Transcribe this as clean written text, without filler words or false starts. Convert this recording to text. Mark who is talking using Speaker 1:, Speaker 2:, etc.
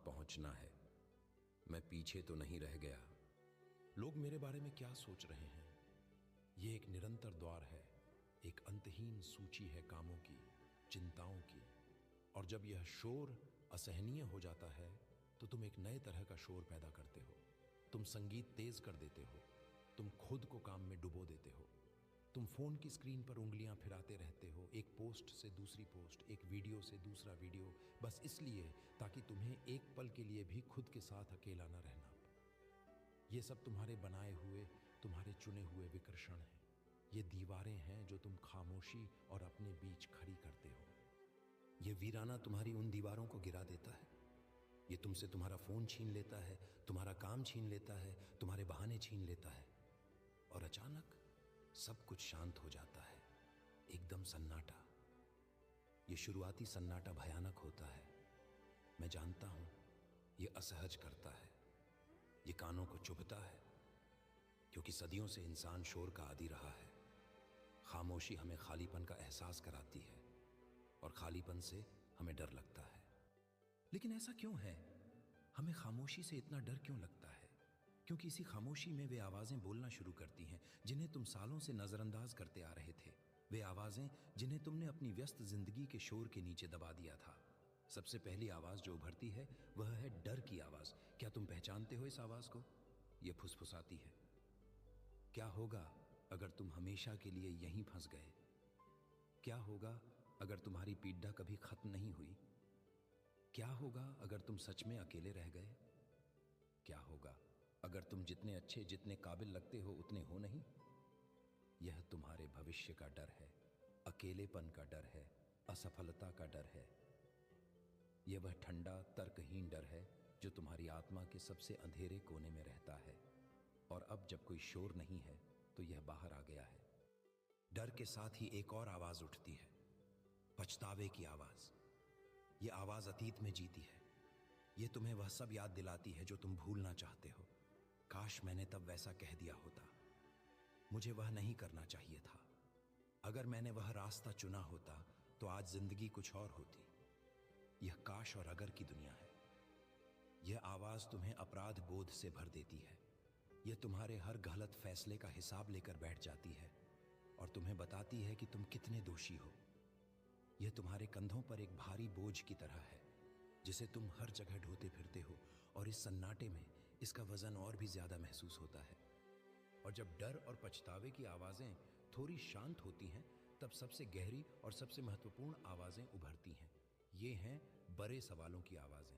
Speaker 1: पहुंचना है। मैं पीछे तो नहीं रह गया। लोग मेरे बारे में क्या सोच रहे हैं? ये एक निरंतर दौर है, एक अंतहीन सूची है कामों की, चिंताओं की। और जब यह शोर असहनीय हो जाता है तो तुम एक नए तरह का शोर पैदा करते हो। तुम संगीत तेज कर देते हो, तुम खुद को काम में डुबो देते हो। तुम फोन की स्क्रीन पर उंगलियां फिराते रहते हो, एक पोस्ट से दूसरी पोस्ट, एक वीडियो से दूसरा वीडियो, बस इसलिए ताकि तुम्हें एक पल के लिए भी खुद के साथ अकेला न रहना। ये सब तुम्हारे बनाए हुए, तुम्हारे चुने हुए विकर्षण हैं। ये दीवारें हैं जो तुम खामोशी और अपने बीच खड़ी करते हो। ये वीराना तुम्हारी उन दीवारों को गिरा देता है। ये तुमसे तुम्हारा फोन छीन लेता है, तुम्हारा काम छीन लेता है, तुम्हारे बहाने छीन लेता है। और अचानक सब कुछ शांत हो जाता है, एकदम सन्नाटा। ये शुरुआती सन्नाटा भयानक होता है। मैं जानता हूं, ये असहज करता है, ये कानों को चुभता है, क्योंकि सदियों से इंसान शोर का आदी रहा है। खामोशी हमें खालीपन का एहसास कराती है और खालीपन से हमें डर लगता है। लेकिन ऐसा क्यों है? हमें खामोशी से इतना डर क्यों लगता है? क्योंकि इसी खामोशी में वे आवाजें बोलना शुरू करती हैं जिन्हें तुम सालों से नजरअंदाज करते आ रहे थे। वे आवाजें जिन्हें तुमने अपनी व्यस्त जिंदगी के शोर के नीचे दबा दिया था। सबसे पहली आवाज जो उभरती है वह है डर की आवाज। क्या तुम पहचानते हो इस आवाज को? यह फुसफुसाती है, क्या होगा अगर तुम हमेशा के लिए यहीं फंस गए? क्या होगा अगर तुम्हारी पीड़ा कभी खत्म नहीं हुई? क्या होगा अगर तुम सच में अकेले रह गए? क्या होगा अगर तुम जितने अच्छे, जितने काबिल लगते हो उतने हो नहीं? यह तुम्हारे भविष्य का डर है, अकेलेपन का डर है, असफलता का डर है। यह वह ठंडा, तर्कहीन डर है जो तुम्हारी आत्मा के सबसे अंधेरे कोने में रहता है। और अब जब कोई शोर नहीं है तो यह बाहर आ गया है। डर के साथ ही एक और आवाज उठती है, पछतावे की आवाज। यह आवाज अतीत में जीती है। यह तुम्हें वह सब याद दिलाती है जो तुम भूलना चाहते हो। काश मैंने तब वैसा कह दिया होता, मुझे वह नहीं करना चाहिए था। अगर मैंने वह रास्ता चुना होता तो आज जिंदगी कुछ और होती। यह काश और अगर की दुनिया है। यह आवाज तुम्हें अपराध बोध से भर देती है। यह तुम्हारे हर गलत फैसले का हिसाब लेकर बैठ जाती है और तुम्हें बताती है कि तुम कितने दोषी हो। यह तुम्हारे कंधों पर एक भारी बोझ की तरह है जिसे तुम हर जगह ढोते फिरते हो, और इस सन्नाटे में इसका वजन और भी ज्यादा महसूस होता है। और जब डर और पछतावे की आवाजें थोड़ी शांत होती हैं तब सबसे गहरी और सबसे महत्वपूर्ण आवाजें उभरती हैं। ये हैं बड़े सवालों की आवाजें।